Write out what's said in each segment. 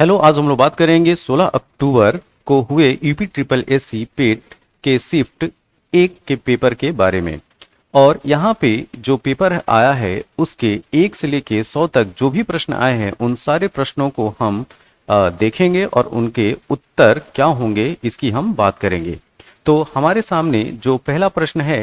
Hello, आज हम लोग बात करेंगे 16 अक्टूबर को हुए यूपी ट्रिपल एससी पेट के शिफ्ट एक के पेपर के बारे में। और यहाँ पे जो पेपर आया है उसके 1 से लेके 100 तक जो भी प्रश्न आए हैं उन सारे प्रश्नों को हम देखेंगे और उनके उत्तर क्या होंगे इसकी हम बात करेंगे। तो हमारे सामने जो पहला प्रश्न है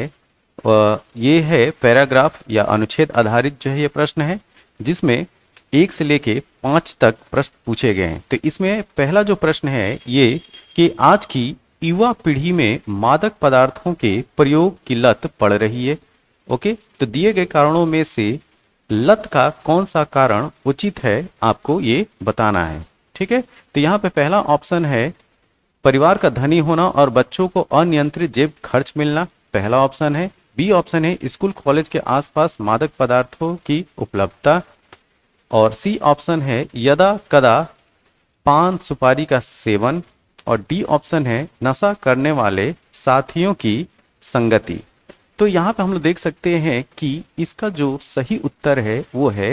ये है पैराग्राफ या अनुच्छेद आधारित जो है ये प्रश्न है, जिसमें 1 से लेके 5 तक प्रश्न पूछे गए हैं। तो इसमें पहला जो प्रश्न है ये कि आज की युवा पीढ़ी में मादक पदार्थों के प्रयोग की लत पड़ रही है। ओके, तो दिए गए कारणों में से लत का कौन सा कारण उचित है आपको ये बताना है। ठीक है, तो यहाँ पे पहला ऑप्शन है परिवार का धनी होना और बच्चों को अनियंत्रित जेब खर्च मिलना, पहला ऑप्शन है। बी ऑप्शन है स्कूल कॉलेज के आसपास मादक पदार्थों की उपलब्धता, और सी ऑप्शन है यदा कदा पान सुपारी का सेवन, और डी ऑप्शन है नशा करने वाले साथियों की संगति। तो यहाँ पे हम लोग देख सकते हैं कि इसका जो सही उत्तर है वो है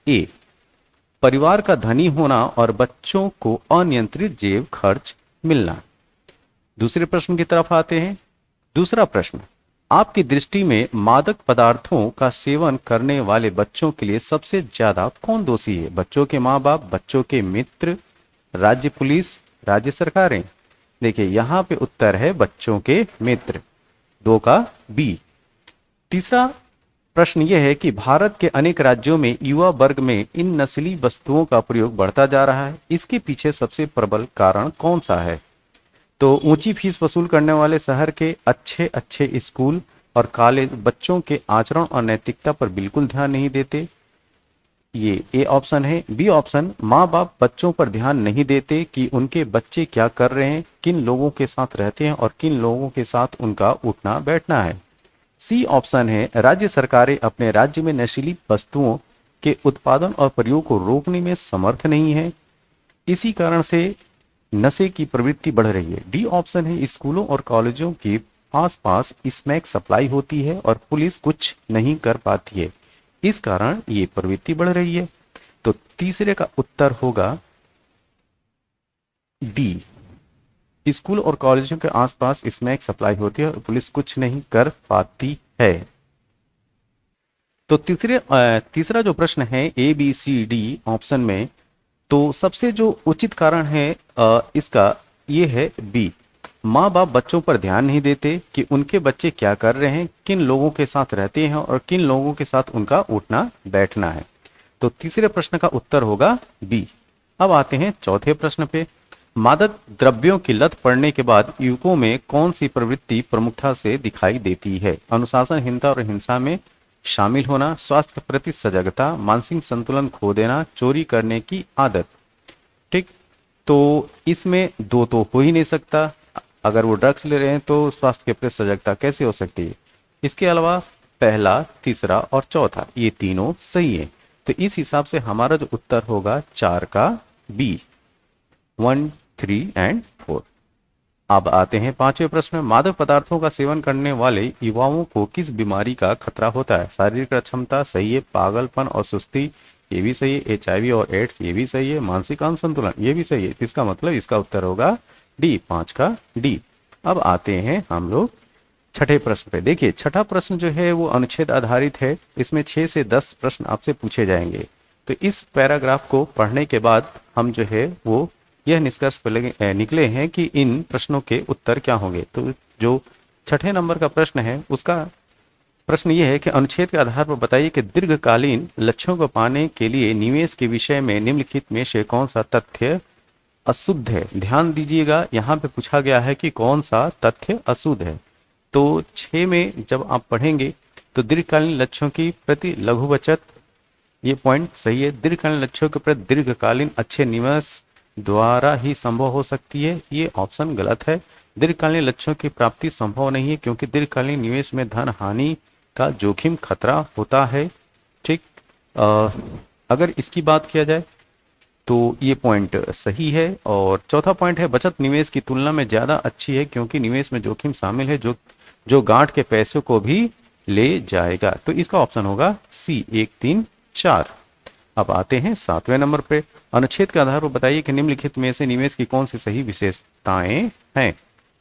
ए, परिवार का धनी होना और बच्चों को अनियंत्रित जेब खर्च मिलना। दूसरे प्रश्न की तरफ आते हैं। दूसरा प्रश्न, आपकी दृष्टि में मादक पदार्थों का सेवन करने वाले बच्चों के लिए सबसे ज्यादा कौन दोषी है? बच्चों के माँ बाप, बच्चों के मित्र, राज्य पुलिस, राज्य सरकारें। देखिए यहाँ पे उत्तर है बच्चों के मित्र, 2 का बी। तीसरा प्रश्न यह है कि भारत के अनेक राज्यों में युवा वर्ग में इन नस्ली वस्तुओं का प्रयोग बढ़ता जा रहा है, इसके पीछे सबसे प्रबल कारण कौन सा है? तो ऊंची फीस वसूल करने वाले शहर के अच्छे अच्छे स्कूल और कॉलेज बच्चों के आचरण और नैतिकता पर बिल्कुल ध्यान नहीं देते, ये ए ऑप्शन है। बी ऑप्शन, माँ बाप बच्चों पर ध्यान नहीं देते कि उनके बच्चे क्या कर रहे हैं, किन लोगों के साथ रहते हैं और किन लोगों के साथ उनका उठना बैठना है। सी ऑप्शन है, राज्य सरकारें अपने राज्य में नशीली वस्तुओं के उत्पादन और प्रयोग को रोकने में समर्थ नहीं है, इसी कारण से नशे की प्रवृत्ति बढ़ रही है। डी ऑप्शन है, स्कूलों और कॉलेजों के आसपास स्मैक सप्लाई होती है और पुलिस कुछ नहीं कर पाती है, इस कारण ये प्रवृत्ति बढ़ रही है। तो तीसरे का उत्तर होगा डी, स्कूल और कॉलेजों के आसपास स्मैक सप्लाई होती है और पुलिस कुछ नहीं कर पाती है। तो तीसरा जो प्रश्न है A B C D option में, तो सबसे जो उचित कारण है इसका ये है बी, माँ बाप बच्चों पर ध्यान नहीं देते कि उनके बच्चे क्या कर रहे हैं, किन लोगों के साथ रहते हैं और किन लोगों के साथ उनका उठना बैठना है। तो तीसरे प्रश्न का उत्तर होगा बी। अब आते हैं चौथे प्रश्न पे। मादक द्रव्यों की लत पड़ने के बाद युवकों में कौन सी प्रवृत्ति प्रमुखता से दिखाई देती है? अनुशासनहीनता और हिंसा में शामिल होना, स्वास्थ्य के प्रति सजगता, मानसिक संतुलन खो देना, चोरी करने की आदत। ठीक, तो इसमें दो तो हो ही नहीं सकता, अगर वो ड्रग्स ले रहे हैं तो स्वास्थ्य के प्रति सजगता कैसे हो सकती है? इसके अलावा पहला, तीसरा और चौथा ये तीनों सही है। तो इस हिसाब से हमारा जो उत्तर होगा 4 का बी, 1, 3 एंड 4। अब आते हैं पांचवें प्रश्न में। मादक पदार्थों का सेवन करने वाले युवाओं को किस बीमारी का खतरा होता है? शारीरिक अक्षमता सही है, पागलपन और सुस्ती ये भी सही है, एचआईवी और एड्स ये भी सही है, मानसिक असंतुलन ये भी सही है। इसका मतलब इसका उत्तर होगा डी, 5 का डी। अब आते हैं हम लोग छठे प्रश्न पे। देखिए छठा प्रश्न जो है वो अनुच्छेद आधारित है, इसमें 6 से 10 प्रश्न आपसे पूछे जाएंगे। तो इस पैराग्राफ को पढ़ने के बाद हम जो है वो यह निष्कर्ष पे निकले हैं कि इन प्रश्नों के उत्तर क्या होंगे। तो जो छठे नंबर का प्रश्न है उसका प्रश्न यह है कि अनुच्छेद के आधार पर बताइए कि दीर्घकालीन लक्ष्यों को पाने के लिए निवेश के विषय में निम्नलिखित में से कौन सा तथ्य अशुद्ध है? ध्यान दीजिएगा, यहाँ पे पूछा गया है कि कौन सा तथ्य अशुद्ध है। तो 6 में जब आप पढ़ेंगे तो दीर्घकालीन लक्ष्यों की प्रति लघु बचत ये पॉइंट सही है। दीर्घकालीन लक्ष्यों के प्रति दीर्घकालीन अच्छे निवेश द्वारा ही संभव हो सकती है, ये ऑप्शन गलत है। दीर्घकालीन लक्ष्यों की प्राप्ति संभव नहीं है क्योंकि दीर्घकालीन निवेश में धन हानि का जोखिम खतरा होता है। ठीक, अगर इसकी बात किया जाए तो ये पॉइंट सही है। और चौथा पॉइंट है बचत निवेश की तुलना में ज्यादा अच्छी है क्योंकि निवेश में जोखिम शामिल है जो गांठ के पैसों को भी ले जाएगा। तो इसका ऑप्शन होगा सी, 1, 3, 4। अब आते हैं 7वें नंबर पे। अनुच्छेद के आधार पर बताइए कि निम्नलिखित में से निवेश की कौन सी सही विशेषताएं हैं।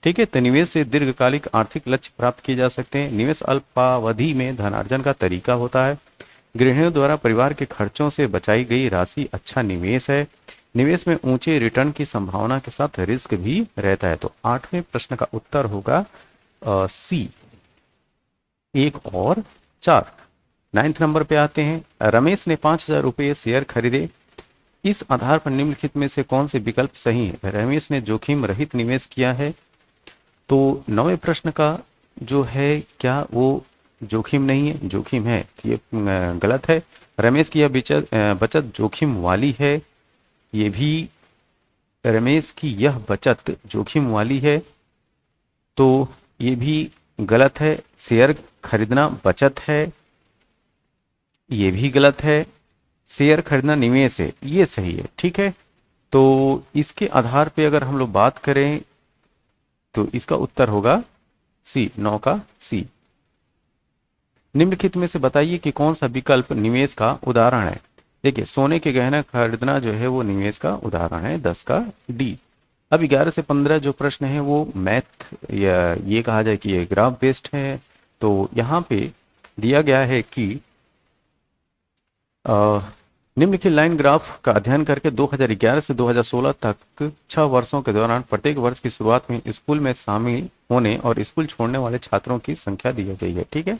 ठीक है, तो निवेश से दीर्घकालिक आर्थिक लक्ष्य प्राप्त किए जा सकते हैं। निवेश अल्पावधि में धनार्जन का तरीका होता है। गृहिणियों द्वारा परिवार के खर्चों से बचाई गई राशि अच्छा निवेश है। निवेश में ऊंचे रिटर्न की संभावना के साथ रिस्क भी रहता है। तो 8वें प्रश्न का उत्तर होगा सी, 1 और 4। 9th नंबर पे आते हैं। रमेश ने 5,000 रुपये शेयर खरीदे। इस आधार पर निम्नलिखित में से कौन से विकल्प सही है। रमेश ने जोखिम रहित निवेश किया है। तो 9वें प्रश्न का जो है क्या वो जोखिम नहीं है, जोखिम है, ये गलत है। रमेश की यह बचत जोखिम वाली है, ये भी रमेश की यह बचत जोखिम वाली है, तो ये भी गलत है। शेयर खरीदना बचत है, ये भी गलत है। शेयर खरीदना निवेश है, ये सही है। ठीक है, तो इसके आधार पे अगर हम लोग बात करें तो इसका उत्तर होगा सी, 9 का सी। निम्नलिखित में से बताइए कि कौन सा विकल्प निवेश का उदाहरण है। देखिए, सोने के गहना खरीदना जो है वो निवेश का उदाहरण है, 10 का डी। अब 11 से 15 जो प्रश्न है वो मैथ या ये कहा जाए कि ये ग्राफ बेस्ड है। तो यहाँ पे दिया गया है कि निम्नलिखित लाइन ग्राफ का अध्ययन करके 2011 से 2016 तक 6 वर्षों के दौरान प्रत्येक वर्ष की शुरुआत में स्कूल में शामिल होने और स्कूल छोड़ने वाले छात्रों की संख्या दी गई है। ठीक है,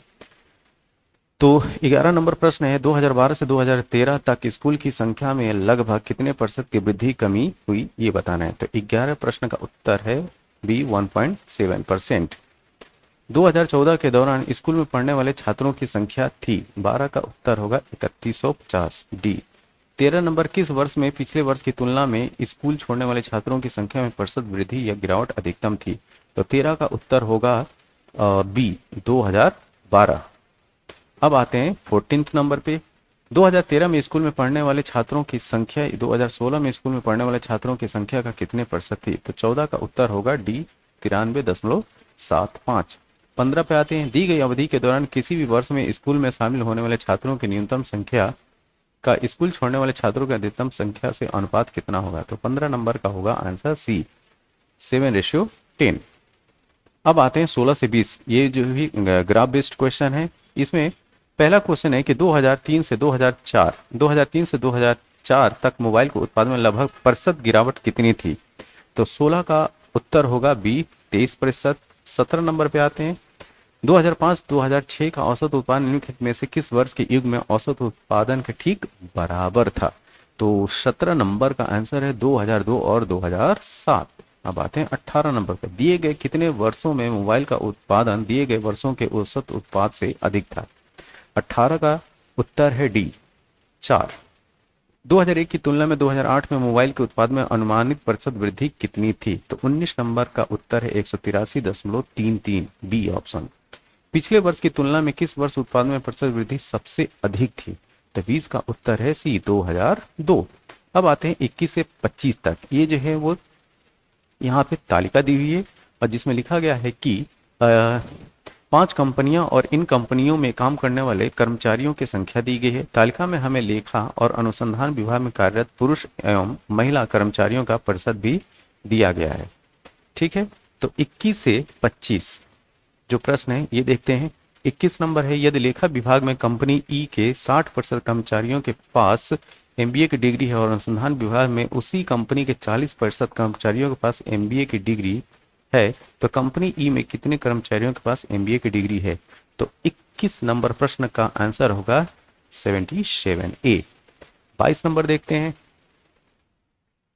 तो 11 नंबर प्रश्न है 2012 से 2013 तक स्कूल की संख्या में लगभग कितने प्रतिशत की वृद्धि कमी हुई, ये बताना है। तो 11 प्रश्न का उत्तर है बी, 1.7%। 2014 के दौरान स्कूल में पढ़ने वाले छात्रों की संख्या थी। 12 का उत्तर होगा 3150 डी। 13 नंबर किस वर्ष में पिछले वर्ष की तुलना में स्कूल छोड़ने वाले छात्रों की संख्या में प्रतिशत वृद्धि या गिरावट अधिकतम थी। तो 13 का उत्तर होगा बी, 2012। अब आते हैं 14th नंबर पे। 2013 में स्कूल में पढ़ने वाले छात्रों की संख्या 2016 में स्कूल में पढ़ने वाले छात्रों की संख्या का कितने प्रतिशत थी। तो 14 का उत्तर होगा डी, 93.75। 15 पे आते हैं। दी गई अवधि के दौरान किसी भी वर्ष में स्कूल में शामिल होने वाले छात्रों की न्यूनतम संख्या का स्कूल छोड़ने वाले छात्रों की अधिकतम संख्या से अनुपात कितना होगा। तो 15 नंबर का होगा आंसर सी, 7:10। अब आते हैं 16 से 20। ये जो भी ग्राफ बेस्ड क्वेश्चन है, इसमें पहला क्वेश्चन है कि 2003 से 2004 तक मोबाइल के उत्पादन में लगभग प्रतिशत गिरावट कितनी थी। तो 16 का उत्तर होगा बी, 23%। 17 नंबर पे आते हैं। 2005-2006 का औसत उत्पादन निम्नलिखित में से किस वर्ष के युग में औसत उत्पादन के ठीक बराबर था। तो 17 नंबर का आंसर है 2002 और 2007। अब आते हैं 18 नंबर पर। दिए गए कितने वर्षों में मोबाइल का उत्पादन दिए गए वर्षों के औसत उत्पाद से अधिक था। 18 का उत्तर है डी, 4। 2001 की तुलना में 2008 में मोबाइल के उत्पाद में अनुमानित प्रतिशत वृद्धि कितनी थी। तो 19 नंबर का उत्तर है 183.33 बी ऑप्शन। पिछले वर्ष की तुलना में किस वर्ष उत्पादन में प्रतिशत वृद्धि सबसे अधिक थी। तो 20 का उत्तर है सी, 2002। अब आते हैं 21 से 25 तक। ये जो है वो यहाँ पे तालिका दी हुई है और जिसमें लिखा गया है कि 5 कंपनियां और इन कंपनियों में काम करने वाले कर्मचारियों की संख्या दी गई है। तालिका में हमें लेखा और अनुसंधान विभाग में कार्यरत पुरुष एवं महिला कर्मचारियों का प्रतिशत भी दिया गया है। ठीक है, तो 21 से 25 जो प्रश्न है ये देखते हैं। 21 नंबर है, यदि लेखा विभाग में कंपनी ई के 60% कर्मचारियों के पास एमबीए की डिग्री है और अनुसंधान विभाग में उसी कंपनी के 40% कर्मचारियों के पास एमबीए की डिग्री है, तो कंपनी ई में कितने कर्मचारियों के पास एमबीए की डिग्री है। तो 21 नंबर प्रश्न का आंसर होगा 77A। 22 नंबर देखते हैं।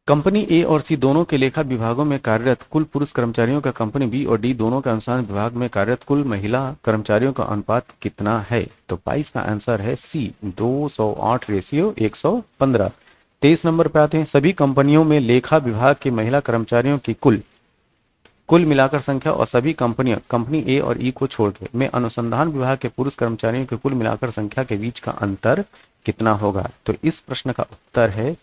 कंपनी ए और सी दोनों के लेखा विभागों में कार्यरत कुल पुरुष कर्मचारियों का कंपनी बी और डी दोनों के अनुसंधान विभाग में कार्यरत कुल महिला कर्मचारियों का अनुपात कितना है। तो 22 का आंसर है सी, 208:115। 23 नंबर पे आते हैं। सभी कंपनियों में लेखा विभाग के महिला कर्मचारियों की कुल मिलाकर संख्या और सभी कंपनियां कंपनी ए और ई को छोड़कर में अनुसंधान विभाग के पुरुष कर्मचारियों के कुल मिलाकर संख्या के बीच का अंतर कितना होगा। तो इस प्रश्न का उत्तर है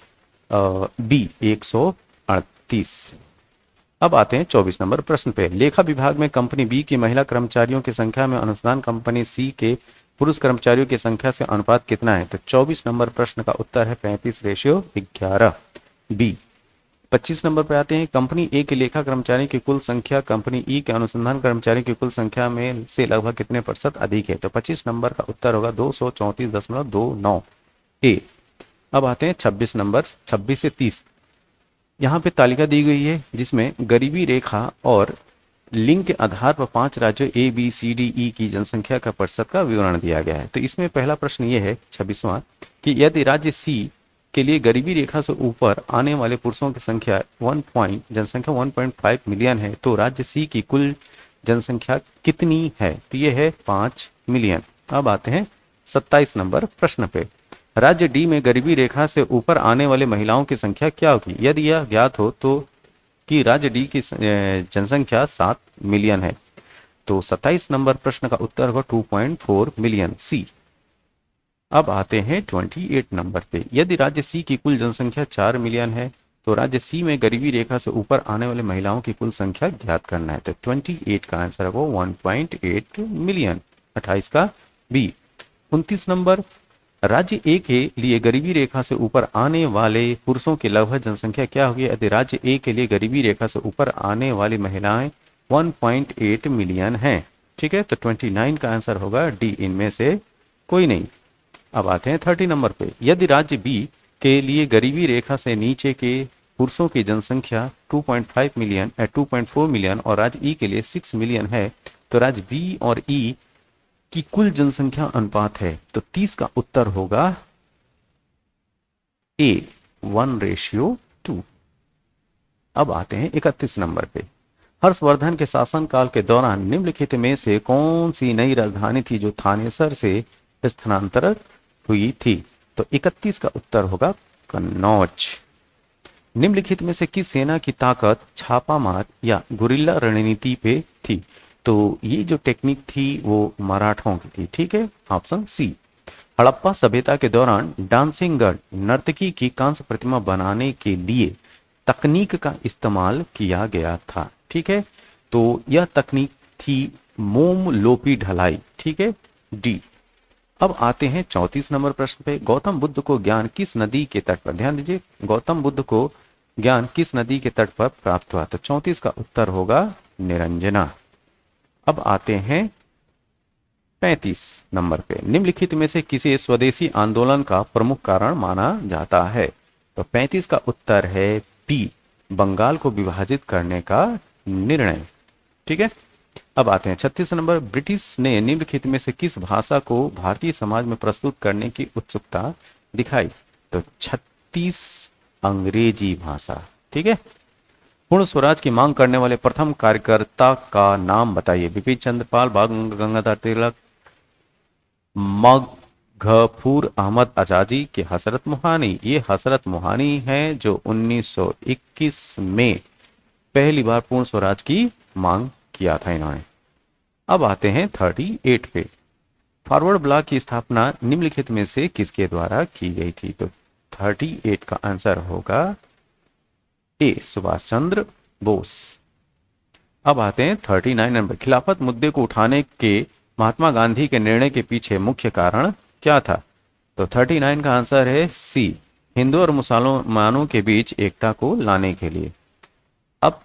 बी, 138। अब आते हैं 24 नंबर प्रश्न पे। लेखा विभाग में कंपनी बी की महिला कर्मचारियों की संख्या में अनुसंधान कंपनी सी के पुरुष कर्मचारियों की संख्या से अनुपात कितना है? तो 24 नंबर प्रश्न का उत्तर है 35:11। बी। 25 नंबर पे आते हैं, कंपनी ए के लेखा कर्मचारियों की कुल संख्या कंपनी ई के अनुसंधान कर्मचारियों की कुल संख्या में से लगभग कितने प्रतिशत अधिक है? तो 25 नंबर का उत्तर होगा 234.29 ए। अब आते हैं 26 नंबर, 26 से 30। यहाँ पे तालिका दी गई है जिसमें गरीबी रेखा और लिंग के आधार पर 5 राज्यों ए बी सी डी ई की जनसंख्या का प्रतिशत का विवरण दिया गया है। तो इसमें पहला प्रश्न ये है 26वां कि यदि राज्य सी के लिए गरीबी रेखा से ऊपर आने वाले पुरुषों की संख्या जनसंख्या 1.5 मिलियन है तो राज्य सी की कुल जनसंख्या कितनी है? तो ये है 5 मिलियन। अब आते हैं 27 नंबर प्रश्न पे, राज्य डी में गरीबी रेखा से ऊपर आने वाले महिलाओं की संख्या क्या होगी? यदि यह ज्ञात हो तो कि राज्य डी की जनसंख्या 7 मिलियन है तो 27 नंबर प्रश्न का उत्तर होगा 2.4 मिलियन, सी। अब आते हैं 28 नंबर पे, यदि राज्य सी की कुल जनसंख्या 4 मिलियन है तो राज्य सी में गरीबी रेखा से ऊपर आने वाले महिलाओं की कुल संख्या ज्ञात करना है। तो 28 का आंसर होगा 1.8 मिलियन, 28 का बी। 29 नंबर, राज्य ए के लिए गरीबी रेखा से ऊपर आने वाले पुरुषों की लगभग जनसंख्या क्या होगी? यदि राज्य ए के लिए गरीबी रेखा से ऊपर आने वाली महिलाएं 1.8 मिलियन हैं, ठीक है। तो 29 का आंसर होगा डी, इनमें से कोई नहीं। अब आते हैं 30 नंबर पे, यदि राज्य बी के लिए गरीबी रेखा से नीचे के पुरुषों की जनसंख्या 2.5 मिलियन 2.4 मिलियन और राज्य ई के लिए 6 मिलियन है तो राज्य बी और ई की कुल जनसंख्या अनुपात है। तो 30 का उत्तर होगा ए, 1:2। अब आते हैं 31 नंबर पे, हर्षवर्धन के शासनकाल के दौरान निम्नलिखित में से कौन सी नई राजधानी थी जो थानेसर से स्थानांतरित हुई थी? तो 31 का उत्तर होगा कन्नौज। निम्नलिखित में से किस सेना की ताकत छापामार या गुरिल्ला रणनीति पे थी? तो ये जो टेक्निक थी वो मराठों की थी, ठीक है, ऑप्शन सी। हड़प्पा सभ्यता के दौरान डांसिंग गर्ल नर्तकी की कांस्य प्रतिमा बनाने के लिए तकनीक का इस्तेमाल किया गया था, ठीक है। तो यह तकनीक थी मोम लोपी ढलाई, ठीक है, डी। अब आते हैं 34 नंबर प्रश्न पे, गौतम बुद्ध को ज्ञान किस नदी के तट पर, ध्यान दीजिए, गौतम बुद्ध को ज्ञान किस नदी के तट पर प्राप्त हुआ? तो 34 का उत्तर होगा निरंजना। अब आते हैं 35 नंबर पे, निम्नलिखित में से किसे स्वदेशी आंदोलन का प्रमुख कारण माना जाता है? तो 35 का उत्तर है बी, बंगाल को विभाजित करने का निर्णय, ठीक है। अब आते हैं 36 नंबर, ब्रिटिश ने निम्नलिखित में से किस भाषा को भारतीय समाज में प्रस्तुत करने की उत्सुकता दिखाई? तो 36 अंग्रेजी भाषा, ठीक है। पूर्ण स्वराज की मांग करने वाले प्रथम कार्यकर्ता का नाम बताइए? बिपिन चंद्र पाल, बाल गंगाधर तिलक, मगफूर अहमद आजादी की हसरत मोहानी? ये हसरत मोहानी है जो 1921 में पहली बार पूर्ण स्वराज की मांग किया था इन्होंने। अब आते हैं 38 पे, फॉरवर्ड ब्लॉक की स्थापना निम्नलिखित में से किसके द्वारा की गई थी? तो 38 का आंसर होगा ए, सुभाष चंद्र बोस। अब आते हैं 39 नंबर, खिलाफत मुद्दे को उठाने के महात्मा गांधी के निर्णय के पीछे मुख्य कारण क्या था? तो 39 का आंसर है सी, हिंदू और मुसलमानों के बीच एकता को लाने के लिए। अब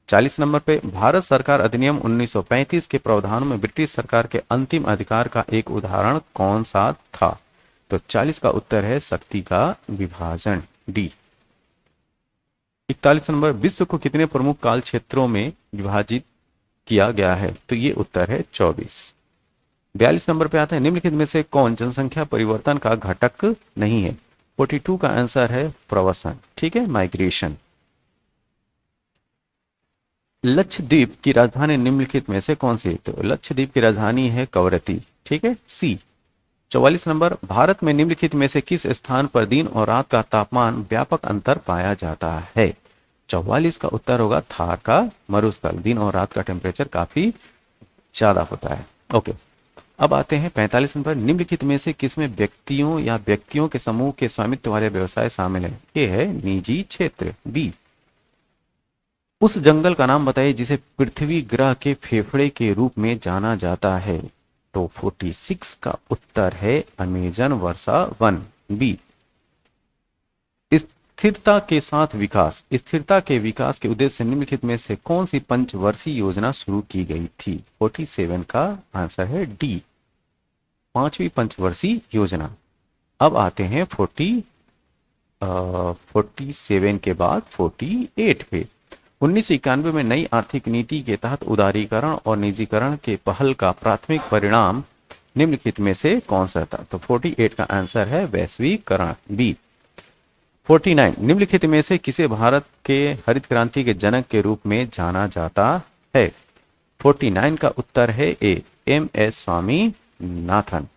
40 नंबर पे, भारत सरकार अधिनियम 1935 के प्रावधानों में ब्रिटिश सरकार के अंतिम अधिकार का एक उदाहरण कौन सा था? तो 40 का उत्तर है शक्ति का विभाजन, डी। 41 नंबर, विश्व को कितने प्रमुख काल क्षेत्रों में विभाजित किया गया है? तो ये उत्तर है 24। 42 नंबर पे आता है, निम्नलिखित में से कौन जनसंख्या परिवर्तन का घटक नहीं है? 42 का आंसर है प्रवसन, ठीक है, माइग्रेशन। लक्षद्वीप की राजधानी निम्नलिखित में से कौन सी है? तो लक्षद्वीप की राजधानी है कवरत्ती, ठीक है, सी। 44 नंबर, भारत में निम्नलिखित में से किस स्थान पर दिन और रात का तापमान व्यापक अंतर पाया जाता है? 44 का उत्तर होगा थार का मरुस्थल, दिन और रात का टेम्परेचर काफी ज्यादा होता है। ओके, अब आते हैं 45 नंबर, निम्नलिखित में से किसमें व्यक्तियों या व्यक्तियों के समूह के स्वामित्व वाले व्यवसाय शामिल है? ये है निजी क्षेत्र, बी। उस जंगल का नाम बताइए जिसे पृथ्वी ग्रह के फेफड़े के रूप में जाना जाता है? तो 46 का उत्तर है अमेजन वर्षा वन, बी। स्थिरता के साथ विकास, स्थिरता के विकास के उद्देश्य से निम्नलिखित में से कौन सी पंचवर्षीय योजना शुरू की गई थी? 47 का आंसर है डी, पांचवी पंचवर्षीय योजना। अब आते हैं 47 के बाद 48 पे। 1991 में नई आर्थिक नीति के तहत उदारीकरण और निजीकरण के पहल का प्राथमिक परिणाम निम्नलिखित में से कौन सा था? तो 48 का आंसर है वैश्वीकरण, बी। 49 निम्नलिखित में से किसे भारत के हरित क्रांति के जनक के रूप में जाना जाता है? 49 का उत्तर है ए, एम एस स्वामीनाथन।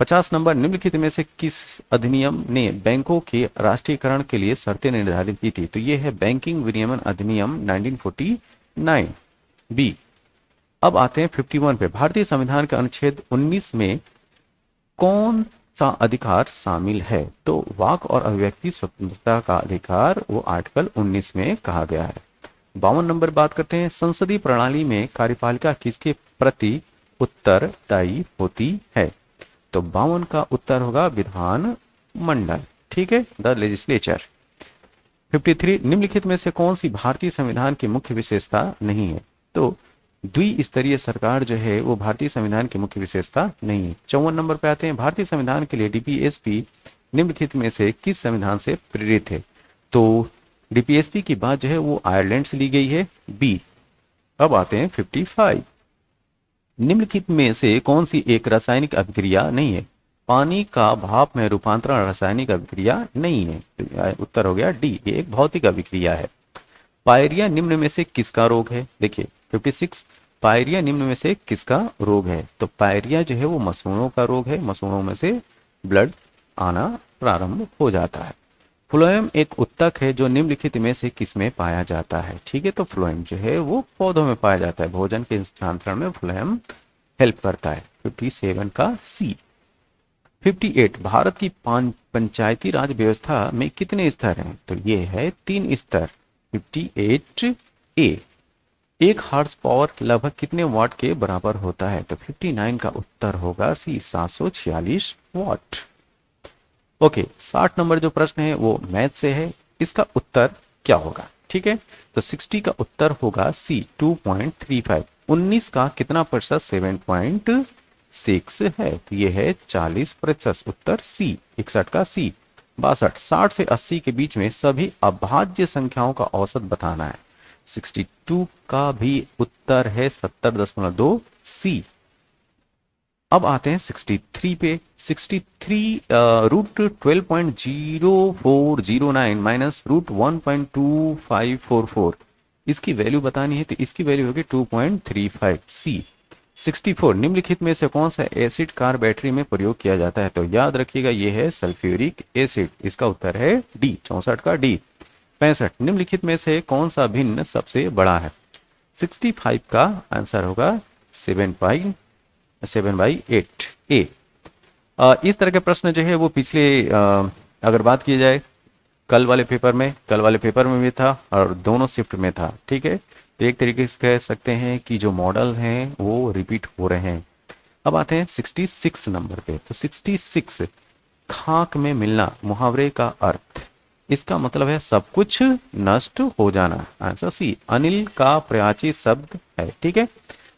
50 नंबर निम्नलिखित में से किस अधिनियम ने बैंकों के राष्ट्रीयकरण के लिए शर्तें निर्धारित की थी? तो यह है बैंकिंग विनियमन अधिनियम 1949, बी। अब आते हैं 51 पे। भारतीय संविधान के अनुच्छेद 19 में कौन सा अधिकार शामिल है? तो वाक और अभिव्यक्ति स्वतंत्रता का अधिकार वो आर्टिकल 19 में कहा गया है। 52 नंबर बात करते हैं, संसदीय प्रणाली में कार्यपालिका किसके प्रति उत्तरदायी होती है? तो 52 का उत्तर होगा विधान मंडल, ठीक है, द लेजिस्लेचर। 53 निम्नलिखित में से कौन सी भारतीय संविधान की मुख्य विशेषता नहीं है? तो द्विस्तरीय सरकार जो है वो भारतीय संविधान की मुख्य विशेषता नहीं है। 54 नंबर पे आते हैं, भारतीय संविधान के लिए डीपीएसपी निम्नलिखित में से किस संविधान से प्रेरित है? तो डीपीएसपी की बात जो है वो आयरलैंड से ली गई है, बी। अब आते हैं 55 निम्नलिखित में से कौन सी एक रासायनिक अभिक्रिया नहीं है? पानी का भाप में रूपांतरण रासायनिक अभिक्रिया नहीं है, तो उत्तर हो गया डी, ये एक भौतिक अभिक्रिया है। पायरिया निम्न में से किसका रोग है? देखिए 56 पायरिया निम्न में से किसका रोग है? तो पायरिया जो है वो मसूड़ों का रोग है, मसूड़ों में से ब्लड आना प्रारंभ हो जाता है। फ्लोएम एक उत्तक है जो निम्नलिखित में से किसमें पाया जाता है? ठीक है, तो फ्लोएम जो है वो पौधों में पाया जाता है, भोजन के स्थानांतरण में फ्लोएम हेल्प करता है। 57 का सी। 58 भारत की पंचायती राज व्यवस्था में कितने स्तर हैं? तो ये है 3 स्तर। 58 ए, एक हार्स पावर लगभग कितने वाट के बराबर होता है? तो 59 का उत्तर होगा सी, 746 वाट। ओके, 60 नंबर जो प्रश्न है वो मैथ से है, इसका उत्तर क्या होगा? ठीक है, तो 60 का उत्तर होगा सी, 2.35। 19 का कितना प्रतिशत? 7.6 है, तो ये है 40%, उत्तर सी। 61 का सी। 62 60 से 80 के बीच में सभी अभाज्य संख्याओं का औसत बताना है। 62 का भी उत्तर है 70.2 सी। अब आते हैं 63 पे। 63 रूट 12.0409 माइनस रूट 1.2544, इसकी वैल्यू बतानी है, तो इसकी वैल्यू होगी 2.35 सी। 64 निम्नलिखित में से कौन सा एसिड कार बैटरी में प्रयोग किया जाता है? तो याद रखिएगा ये है सल्फ्यूरिक एसिड, इसका उत्तर है डी, 64 का डी। 65 निम्नलिखित में से कौन सा भिन्न सबसे बड़ा है? 65 का आंसर होगा 7/8 ए। इस तरह के प्रश्न जो है वो पिछले अगर बात की जाए कल वाले पेपर में भी था और दोनों शिफ्ट में था, ठीक है, तो एक तरीके से कह सकते हैं कि जो मॉडल हैं वो रिपीट हो रहे हैं। अब आते हैं 66 नंबर पे। तो 66 खाक में मिलना मुहावरे का अर्थ, इसका मतलब है सब कुछ नष्ट हो जाना, आंसर सी, अनिल का प्रयाची शब्द है, ठीक है,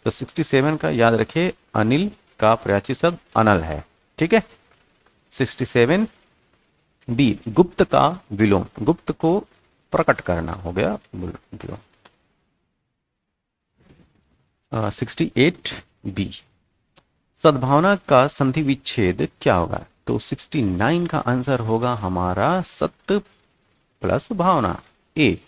तो 67 का याद रखिए अनिल का प्रयाची शब्द अनल है, ठीक है। 67 बी, गुप्त का विलोम, गुप्त को प्रकट करना हो गया विलोम। 68 बी, सद्भावना का संधि विच्छेद क्या होगा? तो 69 का आंसर होगा हमारा सत्य प्लस भावना ए।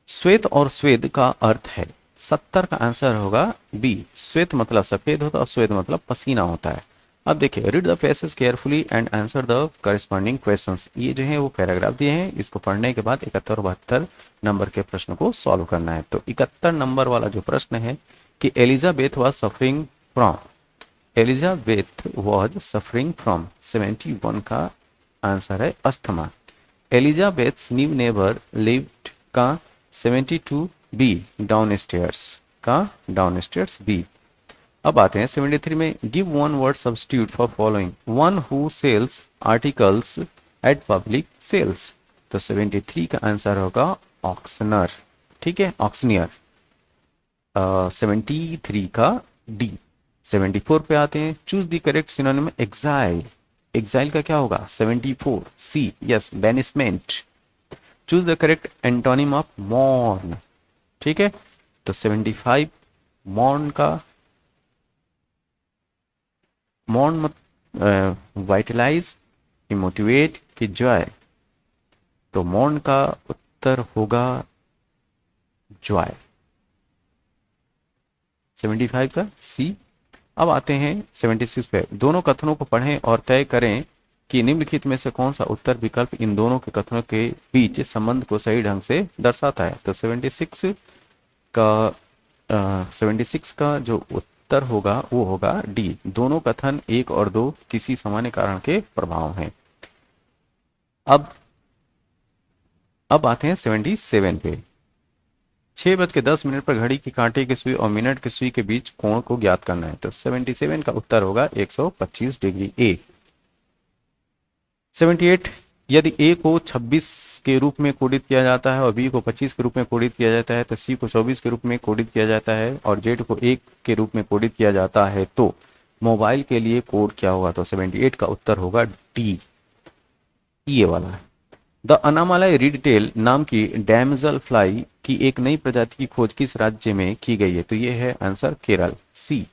श्वेत और स्वेद का अर्थ है, 70 का आंसर होगा बी, श्वेत मतलब सफेद होता है और स्वेद मतलब पसीना होता है। अब देखिए, read the passage carefully and answer the corresponding questions, ये जो है वो पैराग्राफ दिए हैं, इसको पढ़ने के बाद 71 और 72 नंबर के प्रश्न को सॉल्व करना है। तो 71 नंबर वाला जो प्रश्न है कि Elizabeth was suffering from, Elizabeth was suffering from 71 का आंसर है asthma. Elizabeth's new neighbour lived का 72 बी, डाउनस्टेयर्स का डाउनस्टेयर्स बी। अब आते हैं 73 में, give one word substitute for following, one who sells articles at public sales. तो 73 का आंसर होगा ऑक्शनर, ठीक है, ऑक्शनियर। 73 का डी। 74 पे आते हैं, choose the correct synonym exile. Exile का क्या होगा? 74 C, yes, banishment. Choose the correct antonym of mourn, ठीक है। तो 75 मॉर्न का, मॉर्न मत वाइटलाइज, इमोटिवेट कि जॉय। तो मॉर्न का उत्तर होगा जॉय, 75 का सी। अब आते हैं 76 पे, दोनों कथनों को पढ़ें और तय करें कि निम्नलिखित में से कौन सा उत्तर विकल्प इन दोनों के कथनों के बीच संबंध को सही ढंग से दर्शाता है। तो 76 का 76 का जो उत्तर होगा वो होगा डी, दोनों कथन एक और दो किसी सामान्य कारण के प्रभाव हैं। अब आते हैं 77 पे, 6:10 पर घड़ी की कांटे की सुई और मिनट की सुई के बीच कोण को ज्ञात करना है। तो 77 का उत्तर होगा 125 डिग्री ए। 78, यदि ए को 26 के रूप में कोडित किया जाता है और बी को 25 के रूप में कोडित किया जाता है, तो सी को 24 के रूप में कोडित किया जाता है और जेड को 1 के रूप में कोडित किया जाता है, तो मोबाइल के लिए कोड क्या होगा? तो 78 का उत्तर होगा डी, ये वाला। द अनामालाई रीड टेल नाम की डैमजल फ्लाई की एक नई प्रजाति की खोज किस राज्य में की गई है? तो ये है आंसर केरल, सी।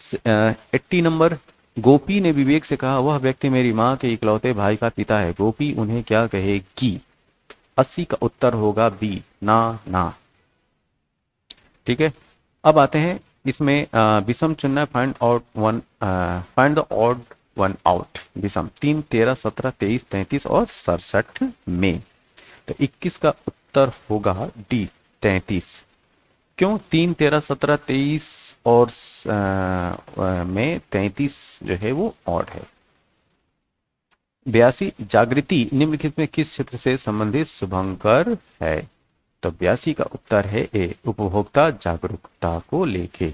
80 नंबर, गोपी ने विवेक से कहा, वह व्यक्ति मेरी माँ के इकलौते भाई का पिता है, गोपी उन्हें क्या कहेगी? 80 का उत्तर होगा बी, ना ना, ठीक है। अब आते हैं इसमें विषम चुनना, find the odd one out. विषम 3, 13, 17, 23, 33 और 67 में। तो 21 का उत्तर होगा डी, 33। क्यों? 3, 13, 17, 23 और में 33 जो है वो ऑड है। 82, जागृति निम्नलिखित में किस क्षेत्र से संबंधित शुभंकर है? तो 82 का उत्तर है ए, उपभोक्ता जागरूकता को लेके।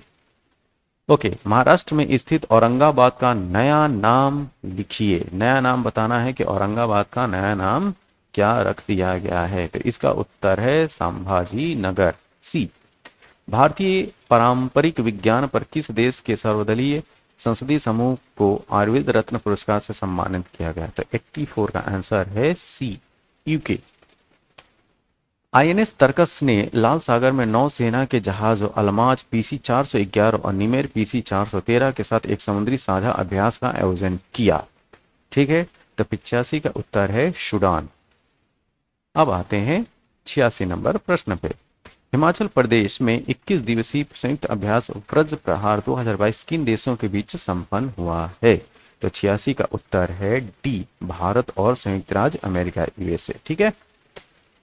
ओके, महाराष्ट्र में स्थित औरंगाबाद का नया नाम लिखिए। नया नाम बताना है कि औरंगाबाद का नया नाम क्या रख दिया गया है। तो इसका उत्तर है संभाजी नगर, सी। भारतीय पारंपरिक विज्ञान पर किस देश के सर्वदलीय संसदीय समूह को आयुर्वेद रत्न पुरस्कार से सम्मानित किया गया? तो 84 का आंसर है सी, यूके। आईएनएस तरकस ने लाल सागर में नौसेना के जहाज अलमाज पीसी 411 और निमेर पीसी 413 के साथ एक समुद्री साझा अभ्यास का आयोजन किया, ठीक है। तो 85 का उत्तर है सूडान। अब आते हैं 86 नंबर प्रश्न पे, हिमाचल प्रदेश में 21 दिवसीय संयुक्त अभ्यास व्रज प्रहार 2022 किन देशों के बीच संपन्न हुआ है? तो 86 का उत्तर है डी, भारत और संयुक्त राज्य अमेरिका, यूएसए, ठीक है।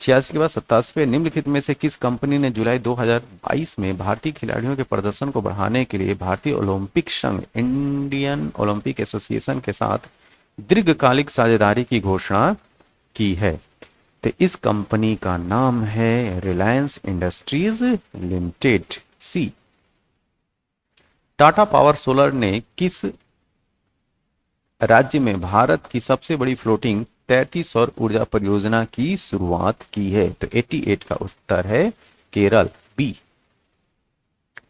86 के बाद 87 पे, निम्नलिखित में से किस कंपनी ने जुलाई 2022 में भारतीय खिलाड़ियों के प्रदर्शन को बढ़ाने के लिए भारतीय ओलंपिक संघ इंडियन ओलंपिक एसोसिएशन के साथ दीर्घकालिक साझेदारी की घोषणा की है? तो इस कंपनी का नाम है रिलायंस इंडस्ट्रीज लिमिटेड, सी। टाटा पावर सोलर ने किस राज्य में भारत की सबसे बड़ी फ्लोटिंग तैरती सौर ऊर्जा परियोजना की शुरुआत की है? तो 88 का उत्तर है केरल, बी।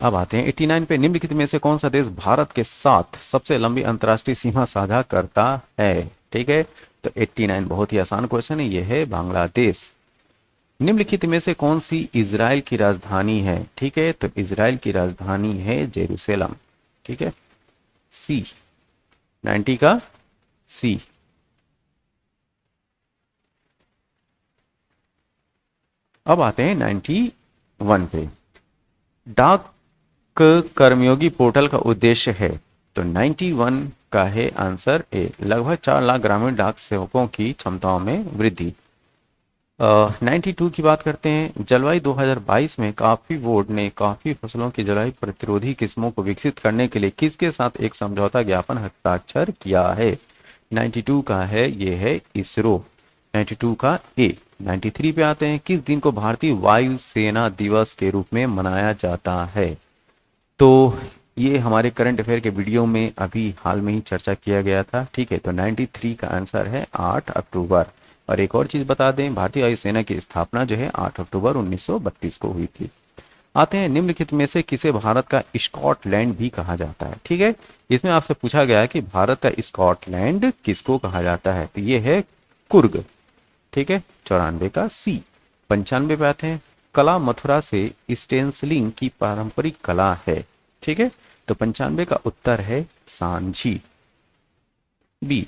अब आते हैं 89 पे, निम्नलिखित में से कौन सा देश भारत के साथ सबसे लंबी अंतर्राष्ट्रीय सीमा साझा करता है? ठीक है, तो 89 बहुत ही आसान क्वेश्चन है, यह है बांग्लादेश। निम्नलिखित में से कौन सी इजराइल की राजधानी है? ठीक है, तो इजराइल की राजधानी है जेरूसलम, ठीक है, सी। 90 का सी। अब आते हैं 91 पे, डाक कर्मयोगी पोर्टल का उद्देश्य है? तो 91 का है आंसर ए, लगभग 4 लाख ग्रामीण डाक सेवकों की क्षमताओं में वृद्धि। 92 की बात करते हैं, जलवायु 2022 में कॉफी बोर्ड ने कॉफी फसलों की जलवायु प्रतिरोधी किस्मों को विकसित करने के लिए किसके साथ एक समझौता ज्ञापन हस्ताक्षर किया है? 92 का है, ये है इसरो, 92 का ए। 93 पे आते हैं, किस दिन को भारतीय वायुसेना दिवस के रूप में मनाया जाता है? तो ये हमारे करंट अफेयर के वीडियो में अभी हाल में ही चर्चा किया गया था। ठीक है, तो 93 का आंसर है 8 अक्टूबर। और एक और चीज़ बता दें, भारतीय वायुसेना की स्थापना जो है 8 अक्टूबर 1932 को हुई थी। आते हैं, निम्नलिखित में से किसे भारत का स्कॉटलैंड भी कहा जाता है। ठीक है, इसमें आपसे पूछा गया है कि भारत का स्कॉटलैंड किसको कहा जाता है, तो ये है कुर्ग। ठीक है, 94 का सी। 95 पे आते हैं, कला मथुरा से स्टेंसिलिंग की पारंपरिक कला है। ठीक है, तो 95 का उत्तर है सांची। बी,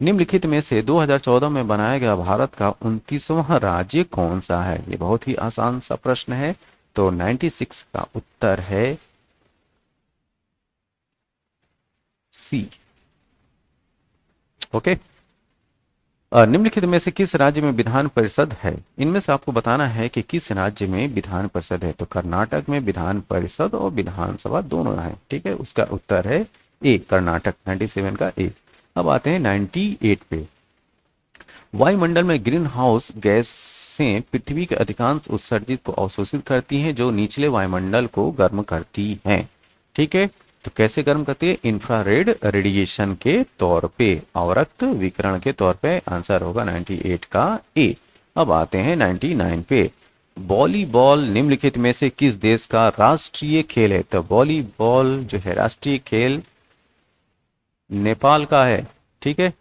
निम्नलिखित में से 2014 में बनाया गया भारत का 29वां राज्य कौन सा है। ये बहुत ही आसान सा प्रश्न है, तो 96 का उत्तर है सी। ओके, निम्नलिखित में से किस राज्य में विधान परिषद है। इनमें से आपको बताना है कि किस राज्य में विधान परिषद है। तो कर्नाटक में विधान परिषद और विधानसभा दोनों है। ठीक है, उसका उत्तर है ए, कर्नाटक। 97 का ए। अब आते हैं 98 पे। वायुमंडल में ग्रीन हाउस गैसें पृथ्वी के अधिकांश उत्सर्जित को अवशोषित करती हैं, जो निचले वायुमंडल को गर्म करती हैं। ठीक है, तो कैसे गर्म करती है, इंफ्रारेड रेडिएशन के तौर पे, अवरक्त विकिरण के तौर पे। आंसर होगा 98 का ए। अब आते हैं 99 पे। वॉलीबॉल निम्नलिखित में से किस देश का राष्ट्रीय खेल है। तो वॉलीबॉल जो है राष्ट्रीय खेल नेपाल का है। ठीक है,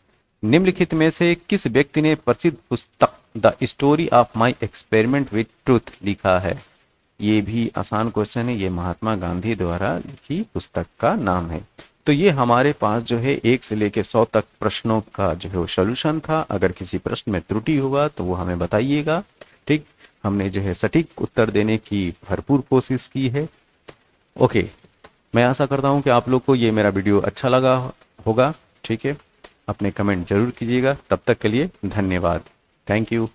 निम्नलिखित में से किस व्यक्ति ने प्रसिद्ध पुस्तक the story of my experiment with truth लिखा है। ये भी आसान क्वेश्चन है, ये महात्मा गांधी द्वारा लिखी पुस्तक का नाम है। तो ये हमारे पास जो है 1 से लेकर 100 तक प्रश्नों का जो है वो सोल्यूशन था। अगर किसी प्रश्न में त्रुटि होगा तो वो हमें बताइएगा। ठीक, हमने जो है सटीक उत्तर देने की भरपूर कोशिश की है। ओके, मैं आशा करता हूँ कि आप लोग को ये मेरा वीडियो अच्छा लगा होगा। ठीक है, अपने कमेंट जरूर कीजिएगा। तब तक के लिए धन्यवाद। Thank you.